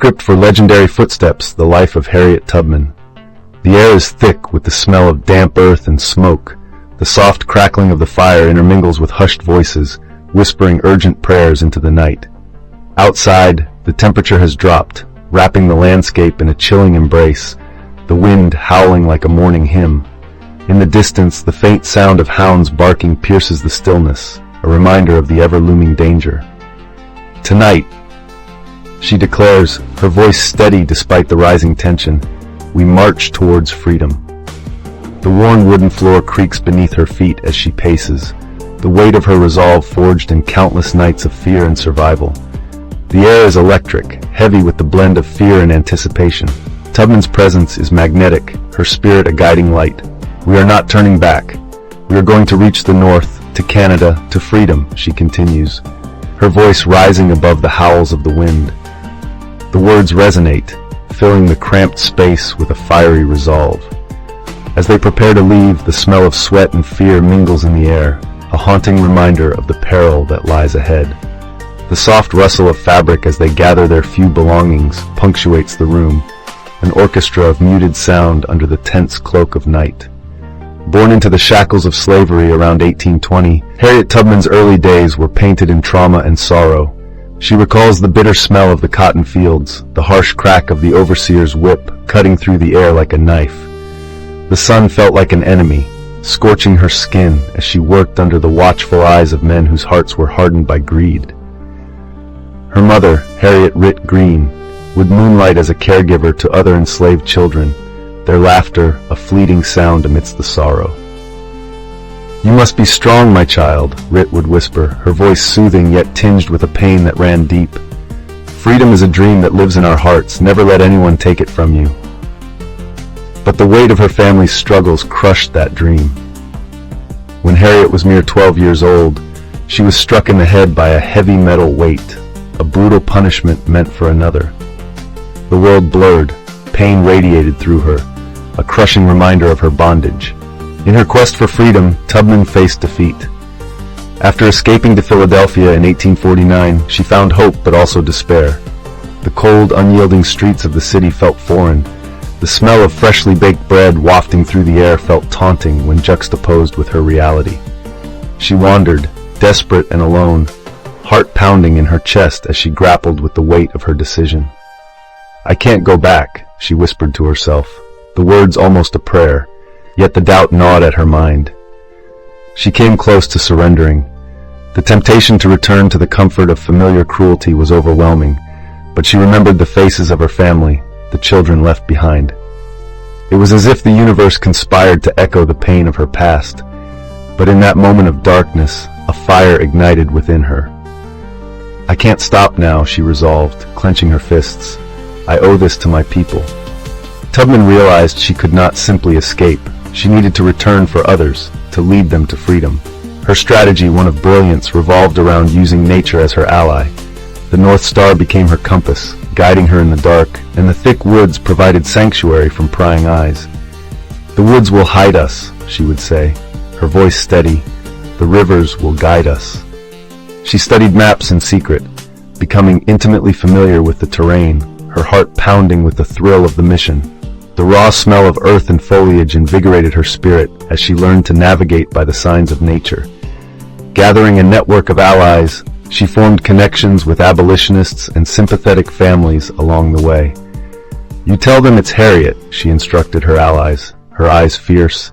script for legendary footsteps, the life of Harriet Tubman. The air is thick with the smell of damp earth and smoke. The soft crackling of the fire intermingles with hushed voices, whispering urgent prayers into the night. Outside, the temperature has dropped, wrapping the landscape in a chilling embrace, the wind howling like a morning hymn. In the distance, the faint sound of hounds barking pierces the stillness, a reminder of the ever-looming danger. Tonight, she declares, her voice steady despite the rising tension, we march towards freedom. The worn wooden floor creaks beneath her feet as she paces, the weight of her resolve forged in countless nights of fear and survival. The air is electric, heavy with the blend of fear and anticipation. Tubman's presence is magnetic, her spirit a guiding light. We are not turning back. We are going to reach the north, to Canada, to freedom, she continues, her voice rising above the howls of the wind. The words resonate, filling the cramped space with a fiery resolve. As they prepare to leave, the smell of sweat and fear mingles in the air, a haunting reminder of the peril that lies ahead. The soft rustle of fabric as they gather their few belongings punctuates the room, an orchestra of muted sound under the tense cloak of night. Born into the shackles of slavery around 1820, Harriet Tubman's early days were painted in trauma and sorrow. She recalls the bitter smell of the cotton fields, the harsh crack of the overseer's whip cutting through the air like a knife. The sun felt like an enemy, scorching her skin as she worked under the watchful eyes of men whose hearts were hardened by greed. Her mother, Harriet Green, would moonlight as a caregiver to other enslaved children, their laughter a fleeting sound amidst the sorrow. You must be strong, my child, Rit would whisper, her voice soothing yet tinged with a pain that ran deep. Freedom is a dream that lives in our hearts, never let anyone take it from you. But the weight of her family's struggles crushed that dream. When Harriet was mere 12 years old, she was struck in the head by a heavy metal weight, a brutal punishment meant for another. The world blurred, pain radiated through her, a crushing reminder of her bondage. In her quest for freedom, Tubman faced defeat. After escaping to Philadelphia in 1849, she found hope but also despair. The cold, unyielding streets of the city felt foreign. The smell of freshly baked bread wafting through the air felt taunting when juxtaposed with her reality. She wandered, desperate and alone, heart pounding in her chest as she grappled with the weight of her decision. I can't go back, she whispered to herself, the words almost a prayer. Yet the doubt gnawed at her mind. She came close to surrendering. The temptation to return to the comfort of familiar cruelty was overwhelming, but she remembered the faces of her family, the children left behind. It was as if the universe conspired to echo the pain of her past, but in that moment of darkness, a fire ignited within her. I can't stop now, she resolved, clenching her fists. I owe this to my people. Tubman realized she could not simply escape. She needed to return for others, to lead them to freedom. Her strategy, one of brilliance, revolved around using nature as her ally. The North Star became her compass, guiding her in the dark, and the thick woods provided sanctuary from prying eyes. The woods will hide us, she would say, her voice steady. The rivers will guide us. She studied maps in secret, becoming intimately familiar with the terrain, her heart pounding with the thrill of the mission. The raw smell of earth and foliage invigorated her spirit as she learned to navigate by the signs of nature. Gathering a network of allies, she formed connections with abolitionists and sympathetic families along the way. You tell them it's Harriet, she instructed her allies, her eyes fierce.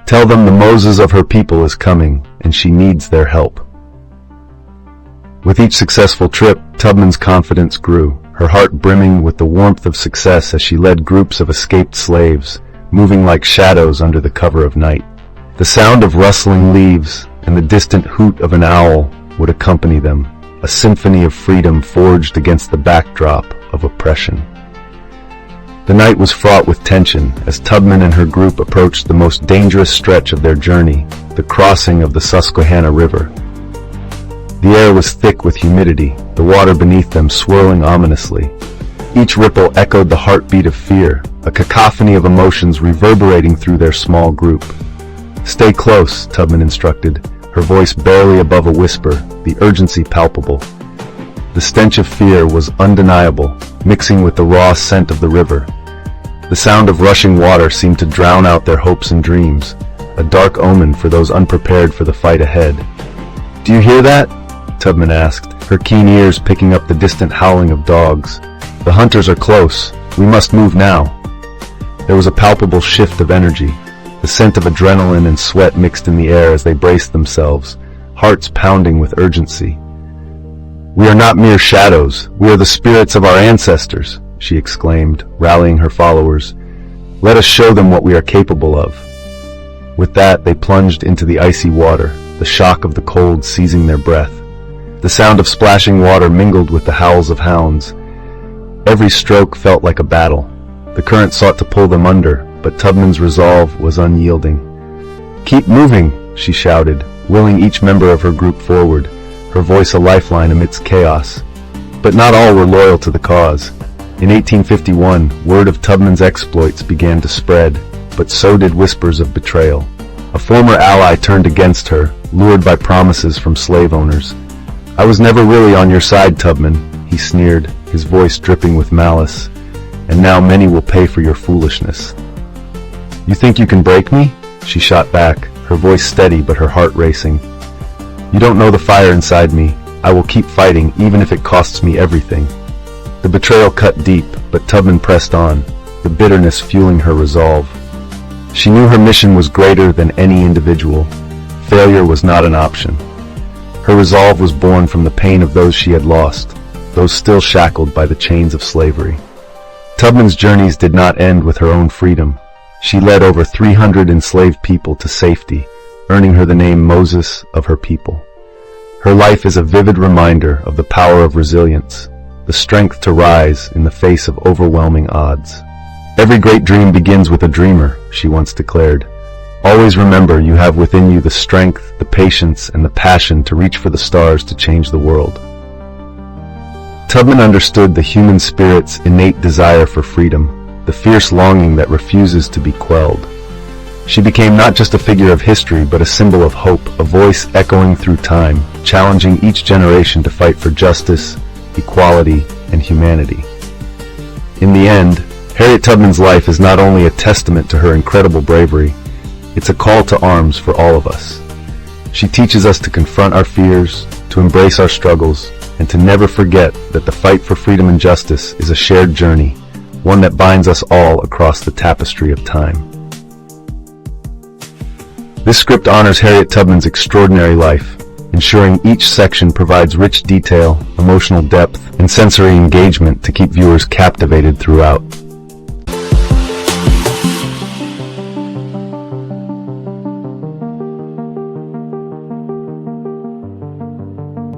Tell them the Moses of her people is coming, and she needs their help. With each successful trip, Tubman's confidence grew, her heart brimming with the warmth of success as she led groups of escaped slaves, moving like shadows under the cover of night. The sound of rustling leaves and the distant hoot of an owl would accompany them, a symphony of freedom forged against the backdrop of oppression. The night was fraught with tension as Tubman and her group approached the most dangerous stretch of their journey, the crossing of the Susquehanna River. The air was thick with humidity, the water beneath them swirling ominously. Each ripple echoed the heartbeat of fear, a cacophony of emotions reverberating through their small group. Stay close, Tubman instructed, her voice barely above a whisper, the urgency palpable. The stench of fear was undeniable, mixing with the raw scent of the river. The sound of rushing water seemed to drown out their hopes and dreams, a dark omen for those unprepared for the fight ahead. "Do you hear that?" Tubman asked, her keen ears picking up the distant howling of dogs. "The hunters are close. We must move now." There was a palpable shift of energy. The scent of adrenaline and sweat mixed in the air as they braced themselves, hearts pounding with urgency. "We are not mere shadows. We are the spirits of our ancestors," she exclaimed, rallying her followers. "Let us show them what we are capable of." With that, they plunged into the icy water, the shock of the cold seizing their breath. The sound of splashing water mingled with the howls of hounds. Every stroke felt like a battle. The current sought to pull them under, but Tubman's resolve was unyielding. "Keep moving," she shouted, willing each member of her group forward, her voice a lifeline amidst chaos. But not all were loyal to the cause. In 1851, word of Tubman's exploits began to spread, but so did whispers of betrayal. A former ally turned against her, lured by promises from slave owners. "I was never really on your side, Tubman," he sneered, his voice dripping with malice. "And now many will pay for your foolishness." "You think you can break me?" she shot back, her voice steady but her heart racing. "You don't know the fire inside me. I will keep fighting even if it costs me everything." The betrayal cut deep, but Tubman pressed on, the bitterness fueling her resolve. She knew her mission was greater than any individual. Failure was not an option. Her resolve was born from the pain of those she had lost, those still shackled by the chains of slavery. Tubman's journeys did not end with her own freedom. She led over 300 enslaved people to safety, earning her the name Moses of her people. Her life is a vivid reminder of the power of resilience, the strength to rise in the face of overwhelming odds. "Every great dream begins with a dreamer," she once declared. "Always remember you have within you the strength, the patience, and the passion to reach for the stars to change the world." Tubman understood the human spirit's innate desire for freedom, the fierce longing that refuses to be quelled. She became not just a figure of history, but a symbol of hope, a voice echoing through time, challenging each generation to fight for justice, equality, and humanity. In the end, Harriet Tubman's life is not only a testament to her incredible bravery, it's a call to arms for all of us. She teaches us to confront our fears, to embrace our struggles, and to never forget that the fight for freedom and justice is a shared journey, one that binds us all across the tapestry of time. This script honors Harriet Tubman's extraordinary life, ensuring each section provides rich detail, emotional depth, and sensory engagement to keep viewers captivated throughout.